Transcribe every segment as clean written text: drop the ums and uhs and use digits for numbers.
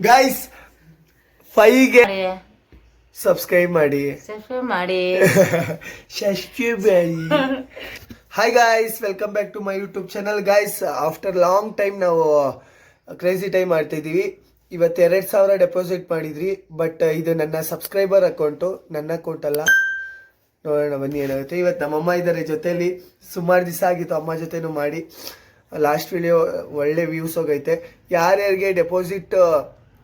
Guys 5ಗೆ subscribe ಮಾಡಿ hi guys, welcome back to my YouTube channel. Guys, after long time ನಾವು crazy time ಮಾಡ್ತಾ ಇದ್ದೀವಿ. ಇವತ್ತು 2,000 ಡೆಪಾಸಿಟ್ ಮಾಡಿದ್ರಿ. ಬಟ್ ಇದು ನನ್ನ ಸಬ್ಸ್ಕ್ರೈಬರ್ ಅಕೌಂಟು, ನನ್ನ ಅಕೌಂಟ್ ಅಲ್ಲ. ನೋಡೋಣ ಬನ್ನಿ ಏನಾಗುತ್ತೆ. ಇವತ್ತು ನಮ್ಮಮ್ಮ ಇದ್ದಾರೆ ಜೊತೆಯಲ್ಲಿ. ಸುಮಾರು ದಿವಸ ಆಗಿತ್ತು ಅಮ್ಮ ಜೊತೆನೂ ಮಾಡಿ. ಲಾಸ್ಟ್ ವಿಡಿಯೋ ಒಳ್ಳೆ ವ್ಯೂಸ್ ಹೋಗೈತೆ. ಯಾರ್ಯಾರಿಗೆ ಡೆಪಾಸಿಟ್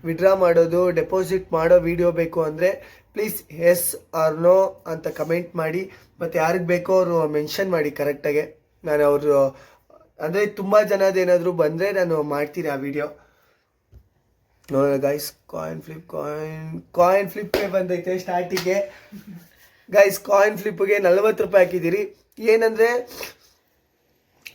ವಿಡ್ರಾ ಮಾಡೋದು, ಡೆಪಾಸಿಟ್ ಮಾಡೋ ವಿಡಿಯೋ ಬೇಕು ಅಂದರೆ ಪ್ಲೀಸ್ ಎಸ್ ಆರ್ ನೋ ಅಂತ ಕಮೆಂಟ್ ಮಾಡಿ. ಮತ್ತು ಯಾರಿಗೆ ಬೇಕೋ ಅವರು ಮೆನ್ಷನ್ ಮಾಡಿ ಕರೆಕ್ಟಾಗೆ. ನಾನು ಅವರು ಅಂದರೆ ತುಂಬ ಜನದೇನಾದರೂ ಬಂದರೆ ನಾನು ಮಾಡ್ತೀನಿ ಆ ವಿಡಿಯೋ. ನೋಡೋಣ ಗೈಸ್, ಕಾಯಿನ್ ಫ್ಲಿಪ್ಗೆ ಬಂದೈತೆ ಸ್ಟಾರ್ಟಿಗೆ. ಗೈಸ್, ಕಾಯಿನ್ ಫ್ಲಿಪ್ಗೆ 40 ರೂಪಾಯಿ ಹಾಕಿದ್ದೀರಿ. ಏನಂದರೆ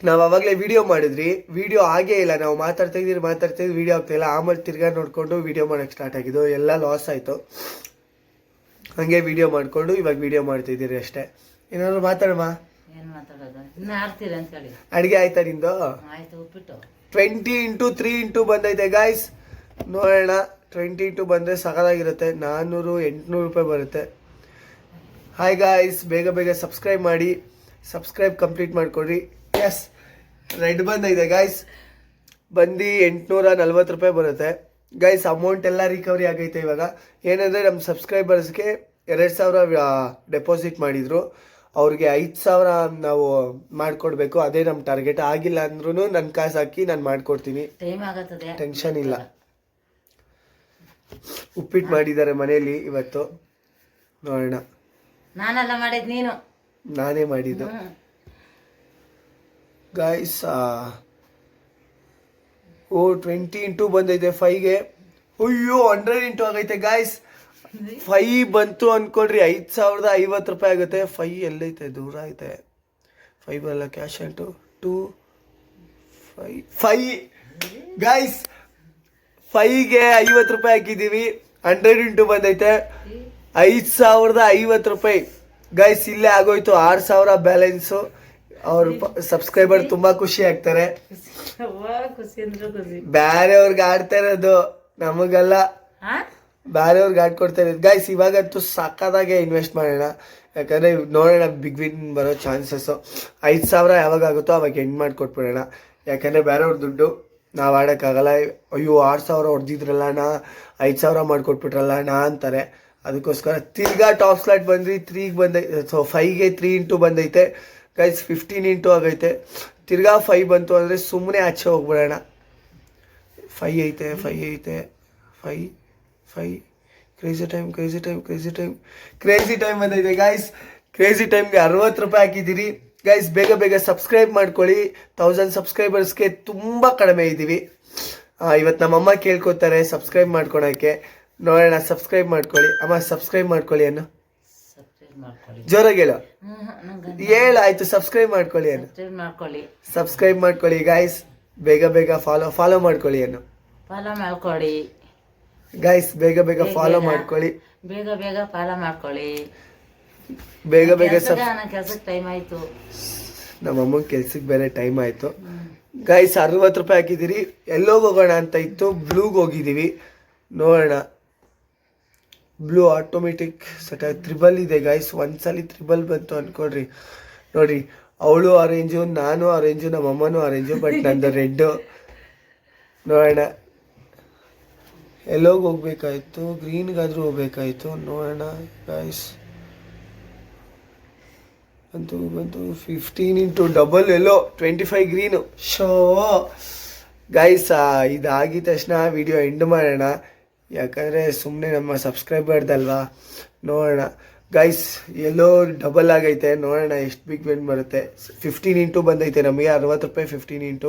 ನಾವು ಅವಾಗಲೇ ವಿಡಿಯೋ ಮಾಡಿದ್ರಿ, ವಿಡಿಯೋ ಆಗೇ ಇಲ್ಲ. ನಾವು ಮಾತಾಡ್ತಾ ಇದ್ದೀವಿ, ವಿಡಿಯೋ ಆಗ್ತಾಯಿಲ್ಲ. ಆಮೇಲೆ ತಿರ್ಗಾ ನೋಡಿಕೊಂಡು ವಿಡಿಯೋ ಮಾಡೋಕ್ಕೆ ಸ್ಟಾರ್ಟ್ ಆಗಿದ್ದು. ಎಲ್ಲ ಲಾಸ್ ಆಯಿತು. ಹಾಗೆ ವಿಡಿಯೋ ಮಾಡಿಕೊಂಡು ಇವಾಗ ವಿಡಿಯೋ ಮಾಡ್ತಿದ್ದೀರಿ ಅಷ್ಟೇ. ಏನಾದ್ರು ಮಾತಾಡಮ್ಮ. ಅಡುಗೆ ಆಯ್ತಾ ನಿಂದು? 20x3 ಬಂದೈತೆ ಗಾಯ್ಸ್. ನೋಡೋಣ, 20 ಬಂದರೆ ಸಗದಾಗಿರುತ್ತೆ. 400-800 ರೂಪಾಯಿ ಬರುತ್ತೆ. ಹಾಯ್ ಗಾಯ್ಸ್, ಬೇಗ ಸಬ್ಸ್ಕ್ರೈಬ್ ಮಾಡಿ. ಸಬ್ಸ್ಕ್ರೈಬ್ ಕಂಪ್ಲೀಟ್ ಮಾಡಿಕೊಡ್ರಿ. ಎಸ್, ರೆಡ್ ಬಂದೈತೆ ಗಾಯ್ಸ್. ಬಂದು 840 ರೂಪಾಯಿ ಬರುತ್ತೆ ಗೈಸ್. ಅಮೌಂಟ್ ಎಲ್ಲ ರಿಕವರಿ ಆಗೈತೆ ಇವಾಗ. ಏನಂದರೆ ನಮ್ಮ ಸಬ್ಸ್ಕ್ರೈಬರ್ಸ್ಗೆ 2,000 ಡೆಪಾಸಿಟ್ ಮಾಡಿದರು. ಅವ್ರಿಗೆ 5,000 ನಾವು ಮಾಡಿಕೊಡ್ಬೇಕು. ಅದೇ ನಮ್ಮ ಟಾರ್ಗೆಟ್. ಆಗಿಲ್ಲ ಅಂದ್ರೂ ನನ್ನ ಕಾಸು ಹಾಕಿ ನಾನು ಮಾಡಿಕೊಡ್ತೀನಿ, ಟೆನ್ಷನ್ ಇಲ್ಲ. ಉಪ್ಪಿಟ್ಟು ಮಾಡಿದ್ದಾರೆ ಮನೆಯಲ್ಲಿ ಇವತ್ತು. ನೋಡೋಣ. ನಾನೆಲ್ಲ ಮಾಡಿದ್ದು, ನೀನು? ನಾನೇ ಮಾಡಿದ್ದು ಗಾಯ್ಸ್. 20x ಬಂದೈತೆ 5ಗೆ. ಅಯ್ಯೋ, 100x ಆಗೈತೆ ಗಾಯ್ಸ್. 5 ಬಂತು ಅಂದ್ಕೊಳ್ರಿ, 5,050 ರೂಪಾಯಿ ಆಗುತ್ತೆ. 5 ಎಲ್ಲೈತೆ? ದೂರ ಐತೆ. 5 ಬರಲ್ಲ, ಕ್ಯಾಶ್ ಅಂಟು 5 ಗಾಯ್ಸ್. 5ಗೆ 50 ರೂಪಾಯಿ ಹಾಕಿದ್ದೀವಿ. 100x ಬಂದೈತೆ 5,050 ರೂಪಾಯಿ ಗೈಸ್. ಇಲ್ಲೇ ಆಗೋಯ್ತು 6,000 ಬ್ಯಾಲೆನ್ಸು. ಅವ್ರ ಸಬ್ಸ್ಕ್ರೈಬರ್ ತುಂಬಾ ಖುಷಿ ಆಗ್ತಾರೆ. ಬೇರೆಯವ್ರಿಗೆ ಆಡ್ತಾ ಇರೋದು, ನಮಗಲ್ಲ. ಬೇರೆಯವ್ರಿಗೆ ಆಡ್ಕೊಡ್ತಾ ಇರೋದು ಗೈಸ್. ಇವಾಗಂತೂ ಸಕ್ಕದಾಗೆ ಇನ್ವೆಸ್ಟ್ ಮಾಡೋಣ. ಯಾಕಂದರೆ ನೋಡೋಣ, ಬಿಗ್ ವಿನ್ ಬರೋ ಚಾನ್ಸಸ್ಸು. 5,000 ಯಾವಾಗ ಆಗುತ್ತೋ ಅವಾಗ ಎಂಡ್ ಮಾಡಿಕೊಟ್ಬಿಡೋಣ. ಯಾಕಂದರೆ ಬೇರೆಯವ್ರ ದುಡ್ಡು ನಾವು ಆಡೋಕ್ಕಾಗಲ್ಲ. ಅಯ್ಯೋ, 6,000 ಹೊಡೆದಿದ್ರಲ್ಲ ಅಣ್ಣ, 5,000 ಮಾಡಿಕೊಟ್ಬಿಟ್ರಲ್ಲ ಅಣ್ಣ ಅಂತಾರೆ. ಅದಕ್ಕೋಸ್ಕರ ತಿರ್ಗಾ ಟಾಪ್ ಸ್ಲಾಟ್ ಬಂದ್ರಿ 3ಗೆ ಬಂದೈತೆ. 5ಗೆ 3x ಬಂದೈತೆ ಗೈಸ್. 15x ಆಗೈತೆ. ತಿರ್ಗಾ 5 ಬಂತು ಅಂದರೆ ಸುಮ್ಮನೆ ಆಚೆ ಹೋಗ್ಬಿಡೋಣ. 5 ಐತೆ. 5 ಕ್ರೇಜಿ ಟೈಮ್ ಬಂದೈತೆ ಗಾಯ್ಸ್. ಕ್ರೇಜಿ ಟೈಮ್ಗೆ 60 ರೂಪಾಯಿ ಹಾಕಿದ್ದೀರಿ ಗೈಸ್. ಬೇಗ ಸಬ್ಸ್ಕ್ರೈಬ್ ಮಾಡ್ಕೊಳ್ಳಿ. 1000 ಸಬ್ಸ್ಕ್ರೈಬರ್ಸ್ಗೆ ತುಂಬ ಕಡಿಮೆ ಇದ್ದೀವಿ. ಇವತ್ತು ನಮ್ಮಮ್ಮ ಕೇಳ್ಕೊತಾರೆ ಸಬ್ಸ್ಕ್ರೈಬ್ ಮಾಡ್ಕೊಳಕ್ಕೆ. ನೋಡೋಣ, ಸಬ್ಸ್ಕ್ರೈಬ್ ಮಾಡ್ಕೊಳ್ಳಿ ಅಮ್ಮ. ಸಬ್ಸ್ಕ್ರೈಬ್ ಮಾಡ್ಕೊಳ್ಳಿ ಅನ್ನು ಜೋರಾಗಿ ಹೇಳು. ಆಯ್ತು, ಸಬ್ಸ್ಕ್ರೈಬ್ ಮಾಡ್ಕೊಳ್ಳಿ ಅನ್ನು. ಸಬ್ಸ್ಕ್ರೈಬ್ ಮಾಡ್ಕೊಳ್ಳಿ ಗಾಯ್ಸ್. ಬೇಗ ಫಾಲೋ ಮಾಡ್ಕೊಳ್ಳಿ ಅನ್ನು. ಫಾಲೋ ಮಾಡ್ಕೊಳ್ಳಿ ಗೈಸ್. ಬೇಗ ಫಾಲೋ ಮಾಡ್ಕೊಳ್ಳಿ. ಬೇಗ ಫಾಲೋ ಮಾಡ್ಕೊಳ್ಳಿ. ಬೇಗ ಕೆಲ್ಸಕ್ಕೆ ಟೈಮ್ ಆಯ್ತು. ನಮ್ಮಮ್ಮ ಕೆಲ್ಸಕ್ಕೆ ಬೇರೆ ಟೈಮ್ ಆಯ್ತು ಗೈಸ್. 60 ರೂಪಾಯಿ ಹಾಕಿದ್ದೀರಿ. ಎಲ್ಲೋಗಿ ಹೋಗೋಣ ಅಂತ ಇತ್ತು, ಬ್ಲೂಗೆ ಹೋಗಿದ್ದೀವಿ. ನೋಡೋಣ. ಬ್ಲೂ ಆಟೋಮೆಟಿಕ್ ಸೆಟ್ 3 ಇದೆ ಗೈಸ್. ಒಂದ್ಸಲಿ 3 ಬಂತು ಅಂದ್ಕೊಡ್ರಿ. ನೋಡ್ರಿ, ಅವಳು ಆರೆಂಜು, ನಾನು ಆರೆಂಜು, ನಮ್ಮಮ್ಮನೂ ಆರೆಂಜು. ಬಟ್ ನಂದು ರೆಡ್ಡು. ನೋಡೋಣ, ಎಲ್ಲೋಗಿ ಹೋಗ್ಬೇಕಾಯ್ತು, ಗ್ರೀನ್ಗಾದ್ರೂ ಹೋಗ್ಬೇಕಾಯ್ತು. ನೋಡೋಣ ಗೈಸ್. ಬಂತು 15x ಎಲ್ಲೋ 25 ಗ್ರೀನು. ಶೋ ಗೈಸ್, ಇದಾಗಿದ ತಕ್ಷಣ ವಿಡಿಯೋ ಎಂಡ್ ಮಾಡೋಣ. ಯಾಕಂದರೆ ಸುಮ್ಮನೆ ನಮ್ಮ ಸಬ್ಸ್ಕ್ರೈಬರ್ದಲ್ವಾ. ನೋಡೋಣ ಗೈಸ್, ಎಲ್ಲೋ ಡಬಲ್ ಆಗೈತೆ. ನೋಡೋಣ ಎಷ್ಟು ಬಿಗ್ ವಿನ್ ಬರುತ್ತೆ. 15x ಬಂದೈತೆ ನಮಗೆ 60 ರೂಪಾಯಿ. 15x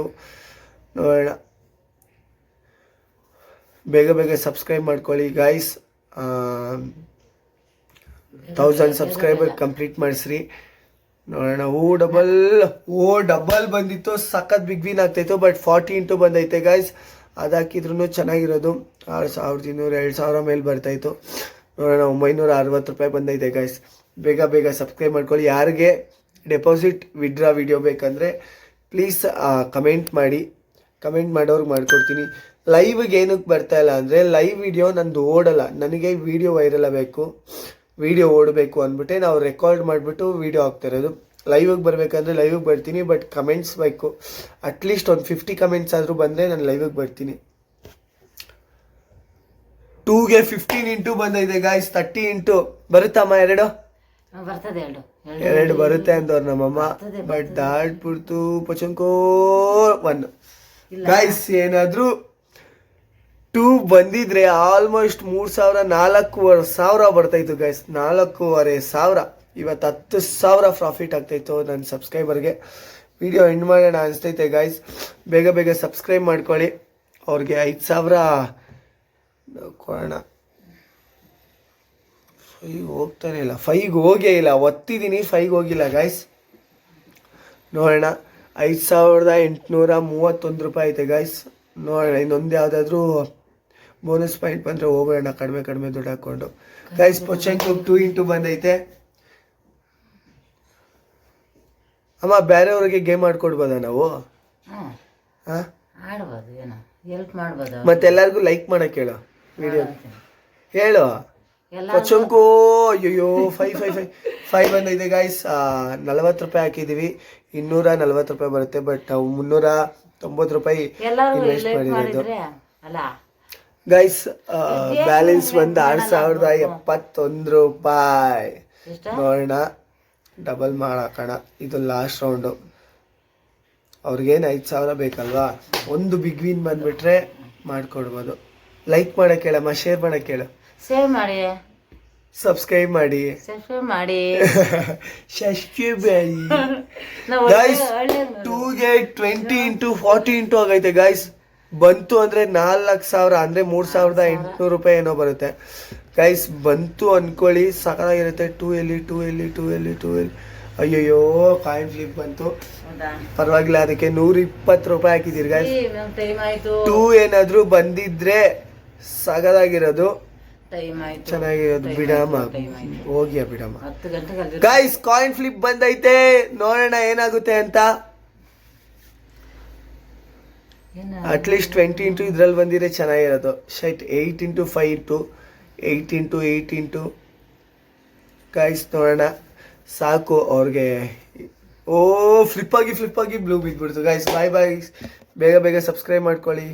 ನೋಡೋಣ. ಬೇಗ ಸಬ್ಸ್ಕ್ರೈಬ್ ಮಾಡ್ಕೊಳ್ಳಿ ಗಾಯ್ಸ್. 1000 subscriber complete ಮಾಡಿಸ್ರಿ. ನೋಡೋಣ. ಡಬಲ್ ಬಂದಿತ್ತು, ಸಖತ್ ಬಿಗ್ ವಿನ್ ಆಗ್ತಾಯಿತ್ತು. ಬಟ್ 40x ಬಂದೈತೆ ಗಾಯ್ಸ್. ಅದು ಹಾಕಿದ್ರೂ ಚೆನ್ನಾಗಿರೋದು. 6,200 2,000 ಮೇಲೆ ಬರ್ತಾಯಿತ್ತು. ನೋಡೋಣ. 960 ರೂಪಾಯಿ ಬಂದೈತೆ ಗಾಯ್ಸ್. ಬೇಗ ಸಬ್ಸ್ಕ್ರೈಬ್ ಮಾಡ್ಕೊಳ್ಳಿ. ಯಾರಿಗೆ ಡೆಪಾಸಿಟ್ ವಿಡ್ರಾ ವಿಡಿಯೋ ಬೇಕಂದರೆ ಪ್ಲೀಸ್ ಕಮೆಂಟ್ ಮಾಡಿ. ಕಮೆಂಟ್ ಮಾಡೋರ್ಗೆ ಮಾಡಿಕೊಡ್ತೀನಿ. ಲೈವ್ಗೆ ಏನಕ್ಕೆ ಬರ್ತಾ ಇಲ್ಲ ಅಂದರೆ ಲೈವ್ ವಿಡಿಯೋ ನಂದು ಓಡಲ್ಲ. ನನಗೆ ವಿಡಿಯೋ ವೈರಲ್ ಆಗಬೇಕು, ವಿಡಿಯೋ ಓಡಬೇಕು ಅಂದ್ಬಿಟ್ಟೆ ನಾವು ರೆಕಾರ್ಡ್ ಮಾಡಿಬಿಟ್ಟು ವಿಡಿಯೋ ಹಾಕ್ತಿರೋದು. ಲೈವಿಗೆ ಬರಬೇಕಂದ್ರೆ ಲೈವಿಗೆ ಬರ್ತೀನಿ, ಬಟ್ ಕಮೆಂಟ್ಸ್ ಬೇಕು. ಅಟ್ಲೀಸ್ಟ್ ಒಂದು 50 ಕಮೆಂಟ್ಸ್ ಆದರೂ ಬಂದರೆ ನಾನು ಲೈವಿಗೆ ಬರ್ತೀನಿ. 2ಗೆ 15 ಇಂಟು ಬಂದೈತೆ ಗಾಯ್ಸ್. 30 ಇಂಟು ಬರುತ್ತಮ್ಮ? ಬರ್ತದೆ ಎರಡು ಬರುತ್ತೆ ಅಂದವ್ರು ನಮ್ಮಮ್ಮ. ಬಟ್ ದಾಟ್ಬಿಡ್ತು ಪಚಂಕೋ 1. ಗಾಯ್ಸ್ ಏನಾದರೂ 2 ಬಂದಿದ್ರೆ ಆಲ್ಮೋಸ್ಟ್ 3,000 ಬರ್ತಾಯಿತ್ತು ಗಾಯ್ಸ್. 4,500. ಇವತ್ತು 10,000 ಪ್ರಾಫಿಟ್ ಆಗ್ತಾಯಿತ್ತು ನನ್ನ ಸಬ್ಸ್ಕ್ರೈಬರ್ಗೆ. ವಿಡಿಯೋ ಎಂಡ್ ಮಾಡೋಣ ಅನಿಸ್ತೈತೆ ಗಾಯ್ಸ್. ಬೇಗ ಸಬ್ಸ್ಕ್ರೈಬ್ ಮಾಡ್ಕೊಳ್ಳಿ. ಅವ್ರಿಗೆ 5,000 ಕೊಡೋಣ. 5 ಹೋಗ್ತಾನೆ ಇಲ್ಲ. 5ಗೆ ಹೋಗೇ ಇಲ್ಲ. ಒತ್ತಿದ್ದೀನಿ, 5ಗೆ ಹೋಗಿಲ್ಲ ಗಾಯ್ಸ್. ನೋಡೋಣ. 5,831 ರೂಪಾಯಿ ಐತೆ ಗಾಯ್ಸ್. ನೋಡೋಣ ಇನ್ನೊಂದು ಯಾವುದಾದ್ರೂ ಬೋನಸ್ ಪಾಯಿಂಟ್ ಬಂದರೆ ಹೋಗೋಣ ಕಡಿಮೆ ದುಡ್ಡು ಹಾಕ್ಕೊಂಡು. ಗೈಸ್ ಪೊಚಂಕು 2 ಇಂಟು ಬಂದೈತೆ. ಅಮ್ಮ ಬೇರೆಯವ್ರಿಗೆ ಗೇಮ್ ಆಡ್ಕೊಡ್ಬೋದಾ ನಾವು? ಹಾಂ ಆಡ್ಬೋದು, ಏನೋ ಹೆಲ್ಪ್ ಮಾಡ್ಬೋದು. ಮತ್ತೆಲ್ಲರಿಗೂ ಲೈಕ್ ಮಾಡಕ್ಕೆ ಹೇಳು ವಿಡಿಯೋ. ಹೇಳು ಪೊಚಂಕು. ಅಯ್ಯೋ 5 ಬಂದೈತೆ ಗಾಯ್ಸ್. 40 ರೂಪಾಯಿ ಹಾಕಿದ್ದೀವಿ. 240 ರೂಪಾಯಿ ಬರುತ್ತೆ. ಬಟ್ ನಾವು 390 ರೂಪಾಯಿ ಇನ್ವೆಸ್ಟ್ ಮಾಡಿರೋದು ಗೈಸ್. ಬ್ಯಾಲೆನ್ಸ್ ಬಂದು 6,071 ರೂಪಾಯಿ. ನೋಡೋಣ, ಡಬಲ್ ಮಾಡಾಕೋಣ. ಇದು ಲಾಸ್ಟ್ ರೌಂಡು. ಅವ್ರಿಗೇನು 5,000 ಬೇಕಲ್ವಾ? ಒಂದು ಬಿಗ್ ವಿನ್ ಬಂದ್ಬಿಟ್ರೆ ಮಾಡ್ಕೊಡ್ಬೋದು. ಲೈಕ್ ಮಾಡಕ್ಕೆ ಹೇಳಮ್ಮ, ಶೇರ್ ಮಾಡಕ್ಕೆ ಹೇಳು, ಸೇವ್ ಮಾಡಿ, ಸಬ್ಸ್ಕ್ರೈಬ್ ಮಾಡಿ ಸಬ್ಸ್ಕ್ರೈಬ್ ಮಾಡಿ ಗೈಸ್. 2ಗೆ 20 ಇಂಟು 40 ಇಂಟು ಆಗೈತೆ ಗಾಯ್ಸ್. ಬಂತು ಅಂದರೆ 4,00,000 ಅಂದರೆ 3,800 ರೂಪಾಯಿ ಏನೋ ಬರುತ್ತೆ ಗೈಸ್. ಬಂತು ಅಂದ್ಕೊಳ್ಳಿ, ಸಕಲಾಗಿರುತ್ತೆ. 2 ಎಲ್ಲಿ. ಅಯ್ಯಯ್ಯೋ ಕಾಯಿನ್ ಫ್ಲಿಪ್ ಬಂತು. ಪರವಾಗಿಲ್ಲ, ಅದಕ್ಕೆ 120 ರೂಪಾಯಿ ಹಾಕಿದ್ದೀರಿ ಗೈಸ್. 2 ಏನಾದರೂ ಬಂದಿದ್ರೆ ಸಗದಾಗಿರೋದು, ಚೆನ್ನಾಗಿರೋದು. ಬಿಡಮ್ಮ, ಹೋಗಿಯ ಬಿಡಮ್ಮ ಗೈಸ್. ಕಾಯಿನ್ ಫ್ಲಿಪ್ ಬಂದೈತೆ, ನೋಡೋಣ ಏನಾಗುತ್ತೆ ಅಂತ. ಅಟ್ಲೀಸ್ಟ್ 20 ಇಂಟು ಇದ್ರಲ್ಲಿ ಬಂದಿದ್ರೆ ಚೆನ್ನಾಗಿರೋದು. 8 into 5 into 8 into 8 into guys. ನೋಡೋಣ, ಸಾಕು ಅವ್ರಿಗೆ. ಓ ಫ್ಲಿಪ್ ಆಗಿ ಬ್ಲೂ ಬಿದ್ಬಿಡ್ತು ಗೈಸ್. ಬಾಯ್. ಬೇಗ ಸಬ್ಸ್ಕ್ರೈಬ್ ಮಾಡ್ಕೊಳ್ಳಿ.